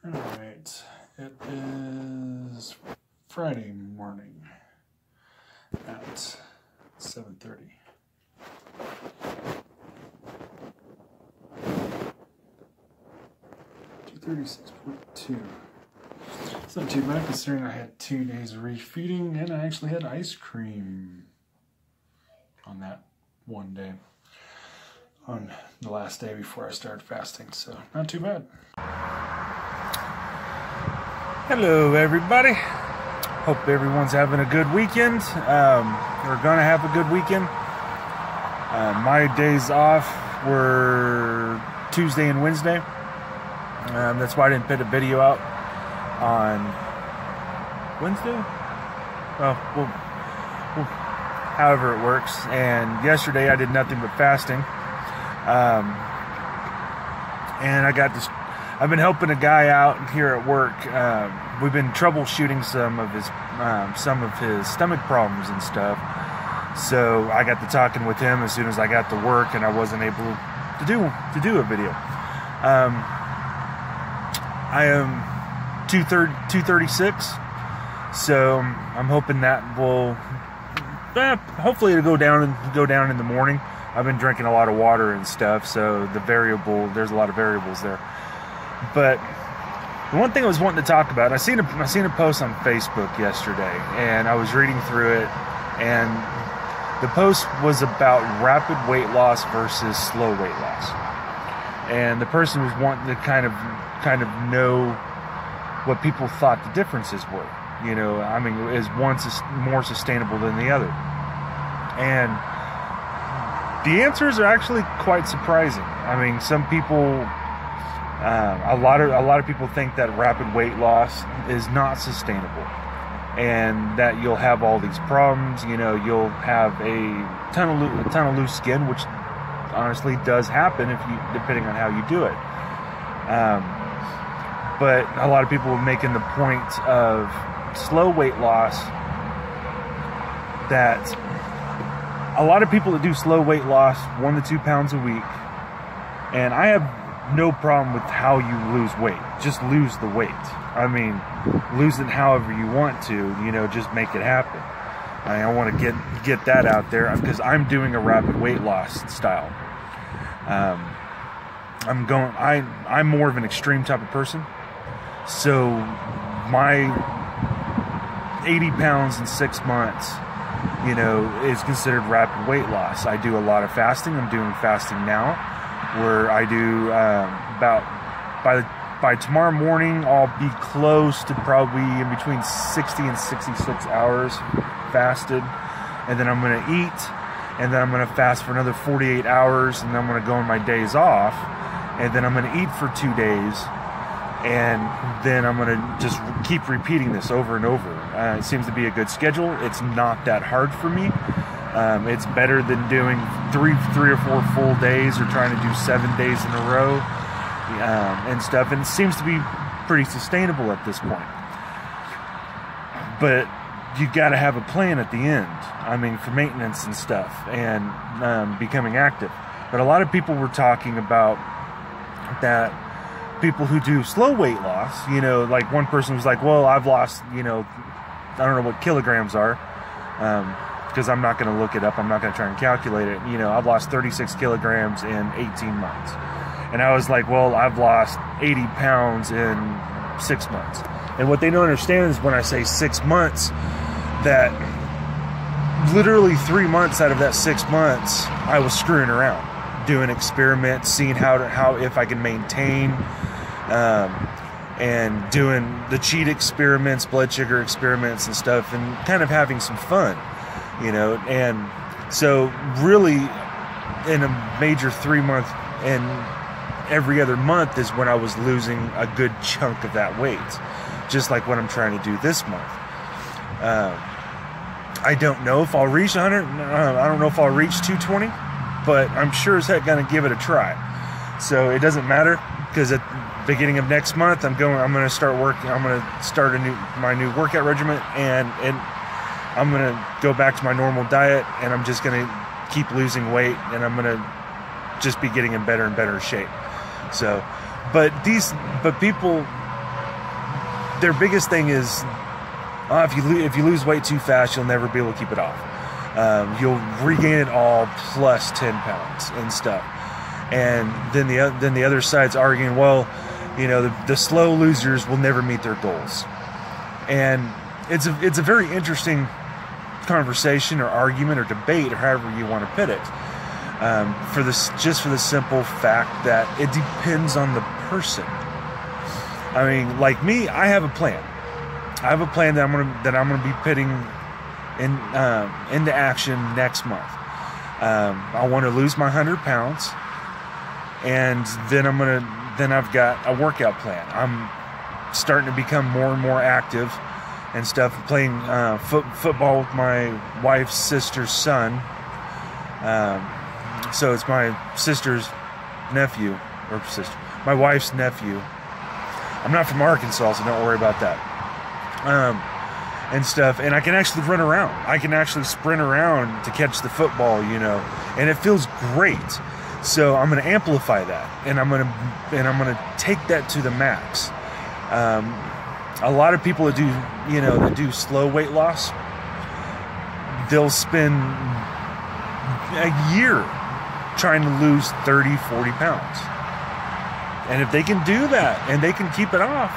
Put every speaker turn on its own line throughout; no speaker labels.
Alright, it is Friday morning at 7:30. $236.2. It's not too bad considering I had 2 days of refeeding and I actually had ice cream on that one day. On the last day before I started fasting, so not too bad. Hello everybody, hope everyone's having a good weekend, or gonna have a good weekend. My days off were Tuesday and Wednesday, that's why I didn't put a video out on Wednesday, well, however it works. And yesterday I did nothing but fasting. And I've been helping a guy out here at work. We've been troubleshooting some of his stomach problems and stuff. So I got to talking with him as soon as I got to work, and I wasn't able to do a video. I am 236, so I'm hoping that will hopefully it'll go down in the morning. I've been drinking a lot of water and stuff, so there's a lot of variables there. But the one thing I was wanting to talk about, I seen a post on Facebook yesterday, and I was reading through it, and the post was about rapid weight loss versus slow weight loss. And the person was wanting to kind of know what people thought the differences were. You know, I mean, is one more sustainable than the other? And the answers are actually quite surprising. I mean, some people, a lot of people think that rapid weight loss is not sustainable, and that you'll have all these problems. You know, you'll have a ton of loose skin, which honestly does happen depending on how you do it. But a lot of people are making the point of slow weight loss, that a lot of people that do slow weight loss, 1 to 2 pounds a week, and I have no problem with how you lose weight. Just lose the weight. I mean, lose it however you want to, you know, just make it happen. I want to get that out there because I'm doing a rapid weight loss style. I'm more of an extreme type of person. So my 80 pounds in 6 months, you know, is considered rapid weight loss. I do a lot of fasting. I'm doing fasting now, where I do by tomorrow morning, I'll be close to probably in between 60 and 66 hours fasted, and then I'm going to eat, and then I'm going to fast for another 48 hours, and then I'm going to go on my days off, and then I'm going to eat for 2 days, and then I'm going to just keep repeating this over and over. It seems to be a good schedule. It's not that hard for me. It's better than doing three or four full days, or trying to do 7 days in a row and stuff. And it seems to be pretty sustainable at this point. But you got to have a plan at the end. I mean, for maintenance and stuff, and becoming active. But a lot of people were talking about that. People who do slow weight loss, you know, like one person was like, well, I've lost, you know, I don't know what kilograms are, because I'm not going to look it up. I'm not going to try and calculate it. You know, I've lost 36 kilograms in 18 months. And I was like, well, I've lost 80 pounds in 6 months. And what they don't understand is when I say 6 months, that literally 3 months out of that 6 months, I was screwing around, doing experiments, seeing how if I can maintain, and doing the cheat experiments, blood sugar experiments and stuff, and kind of having some fun, you know. And so really in a major 3 month, and every other month is when I was losing a good chunk of that weight, just like what I'm trying to do this month. I don't know if I'll reach 100. I don't know if I'll reach 220, but I'm sure as heck gonna give it a try. So it doesn't matter, because at the beginning of next month, I'm gonna start working. I'm gonna start my new workout regimen, and I'm gonna go back to my normal diet, and I'm just gonna keep losing weight, and I'm gonna just be getting in better and better shape. So, but people their biggest thing is, if you lose weight too fast, you'll never be able to keep it off. You'll regain it all plus 10 pounds and stuff. And then the other side's arguing, well, you know, the slow losers will never meet their goals. And it's a very interesting conversation or argument or debate, or however you want to put it, for the simple fact that it depends on the person. I mean, like me, I have a plan. I have a plan that I'm gonna be putting into action next month. I want to lose my 100 pounds, and then I've got a workout plan. I'm starting to become more and more active and stuff, playing football with my wife's sister's son. So it's my sister's nephew, or sister, my wife's nephew. I'm not from Arkansas, so don't worry about that. And stuff, and I can actually run around. I can actually sprint around to catch the football, you know, and it feels great. So I'm going to amplify that, and I'm going to take that to the max. A lot of people that do slow weight loss, they'll spend a year trying to lose 30, 40 pounds. And if they can do that and they can keep it off,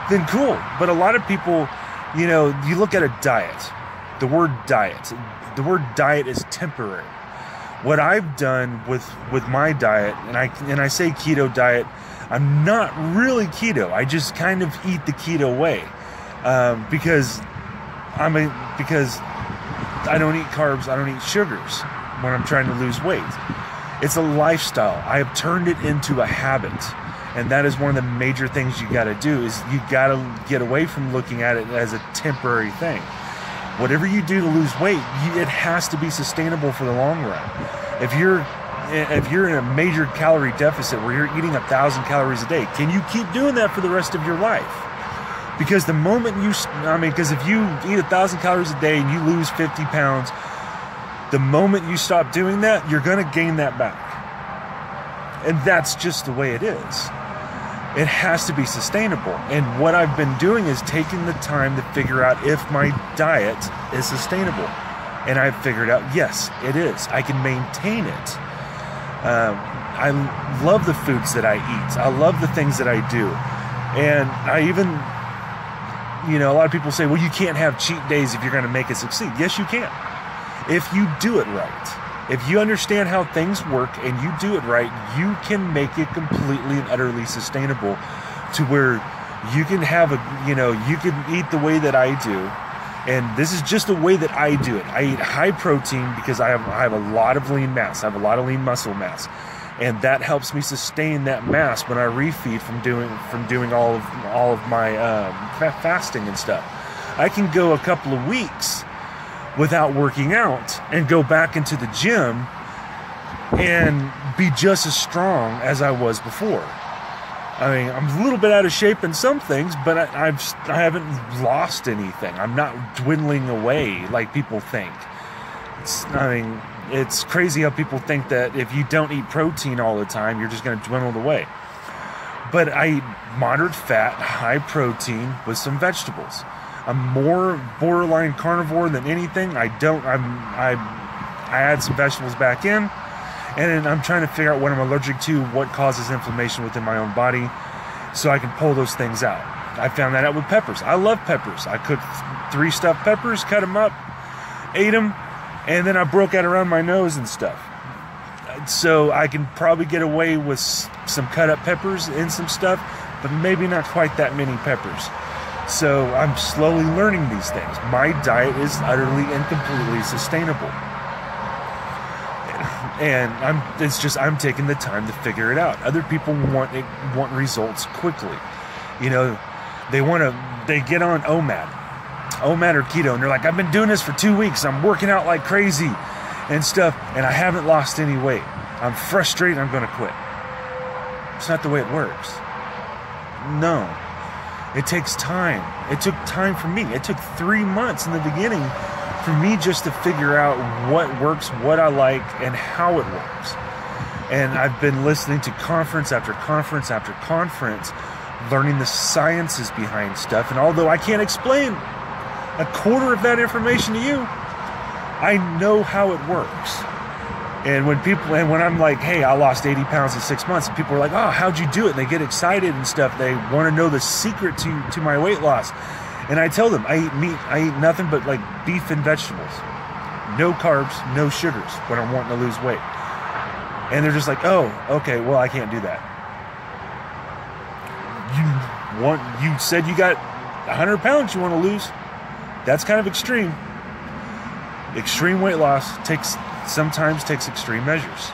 then cool. But a lot of people, you know, you look at a diet, the word diet is temporary. What I've done with my diet, and I say keto diet, I'm not really keto. I just kind of eat the keto way, because I don't eat carbs, I don't eat sugars when I'm trying to lose weight. It's a lifestyle. I have turned it into a habit. And that is one of the major things you got to do, is you got to get away from looking at it as a temporary thing. Whatever you do to lose weight, it has to be sustainable for the long run. If you're in a major calorie deficit where you're eating 1,000 calories a day, can you keep doing that for the rest of your life? Because if you eat 1,000 calories a day and you lose 50 pounds, the moment you stop doing that, you're going to gain that back. And that's just the way it is. It has to be sustainable. And what I've been doing is taking the time to figure out if my diet is sustainable. And I've figured out, yes, it is. I can maintain it. I love the foods that I eat. I love the things that I do. And I even, you know, a lot of people say, well, you can't have cheat days if you're going to make it succeed. Yes, you can. If you do it right. If you understand how things work and you do it right, you can make it completely and utterly sustainable to where you can you can eat the way that I do. And this is just the way that I do it. I eat high protein because I have a lot of lean mass. I have a lot of lean muscle mass. And that helps me sustain that mass when I refeed from doing all of my fasting and stuff. I can go a couple of weeks without working out and go back into the gym and be just as strong as I was before. I mean, I'm a little bit out of shape in some things, but I haven't lost anything. I'm not dwindling away like people think. It's crazy how people think that if you don't eat protein all the time, you're just going to dwindle away. But I eat moderate fat, high protein with some vegetables. I'm more borderline carnivore than anything. I add some vegetables back in, and I'm trying to figure out what I'm allergic to, what causes inflammation within my own body, so I can pull those things out. I found that out with peppers. I love peppers. I cooked 3 stuffed peppers, cut them up, ate them, and then I broke out around my nose and stuff. So I can probably get away with some cut up peppers and some stuff, but maybe not quite that many peppers. So I'm slowly learning these things. My diet is utterly and completely sustainable. And I'm taking the time to figure it out. Other people want results quickly. You know, they get on OMAD or keto, and they're like, I've been doing this for 2 weeks. I'm working out like crazy and stuff, and I haven't lost any weight. I'm frustrated. I'm going to quit. It's not the way it works. No. It takes time. It took time for me. It took 3 months in the beginning for me just to figure out what works, what I like, and how it works. And I've been listening to conference after conference after conference learning the sciences behind stuff. And although I can't explain a quarter of that information to you, I know how it works. And when I'm like, hey, I lost 80 pounds in 6 months, and people are like, oh, how'd you do it? And they get excited and stuff. They want to know the secret to my weight loss. And I tell them, I eat meat. I eat nothing but like beef and vegetables. No carbs, no sugars when I'm wanting to lose weight. And they're just like, oh, okay, well, I can't do that. You said you got 100 pounds you want to lose. That's kind of extreme. Extreme weight loss sometimes takes extreme measures.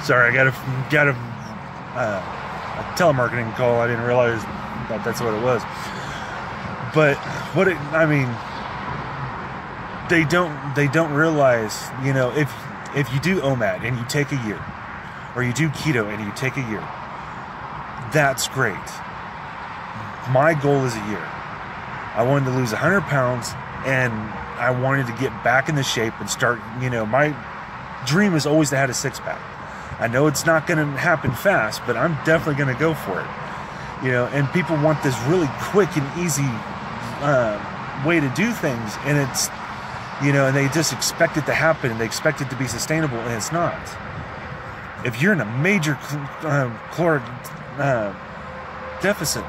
Sorry, I got a telemarketing call. I didn't realize that that's what it was. But they don't realize, you know, if you do OMAD and you take a year, or you do keto and you take a year, that's great. My goal is a year. I wanted to lose 100 pounds, and I wanted to get back into shape and start, you know, my dream is always to have a six-pack. I know it's not going to happen fast, but I'm definitely going to go for it. You know, and people want this really quick and easy way to do things, and it's, you know, and they just expect it to happen, and they expect it to be sustainable, and it's not. If you're in a major caloric deficit,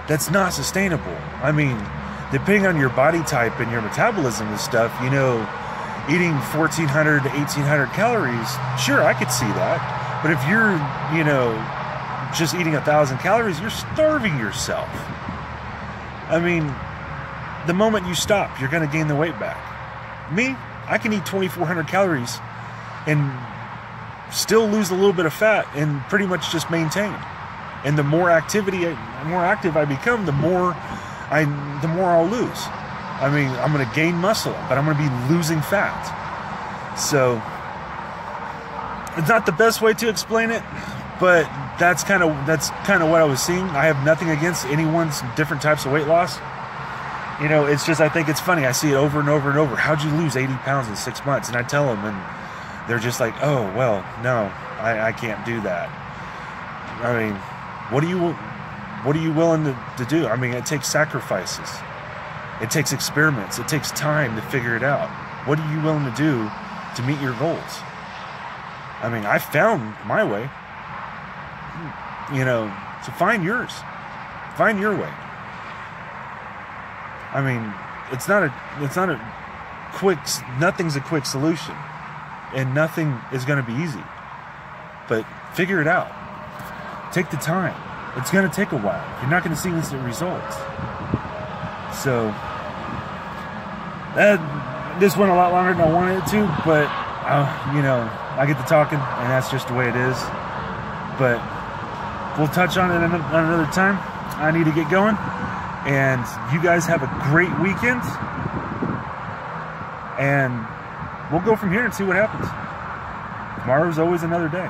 that's not sustainable. I mean, depending on your body type and your metabolism and stuff, you know, eating 1,400 to 1,800 calories, sure, I could see that. But if you're, you know, just eating 1,000 calories, you're starving yourself. I mean, the moment you stop, you're going to gain the weight back. Me, I can eat 2,400 calories and still lose a little bit of fat and pretty much just maintain. And the more active I become, the more I'll lose. I mean, I'm going to gain muscle, but I'm going to be losing fat. So it's not the best way to explain it, but that's kind of what I was seeing. I have nothing against anyone's different types of weight loss. You know, it's just, I think it's funny. I see it over and over and over. How'd you lose 80 pounds in 6 months? And I tell them, and they're just like, oh, well, no, I can't do that. I mean, what are you willing to do? I mean, it takes sacrifices. It takes experiments. It takes time to figure it out. What are you willing to do to meet your goals? I mean, I found my way. You know, so find yours. Find your way. I mean, it's not a quick, nothing's a quick solution, and nothing is going to be easy. But figure it out. Take the time. It's going to take a while. You're not going to see instant results. So this went a lot longer than I wanted it to, but you know, I get to talking, and that's just the way it is. But we'll touch on it another time. I need to get going, and you guys have a great weekend, and we'll go from here and see what happens. Tomorrow's always another day.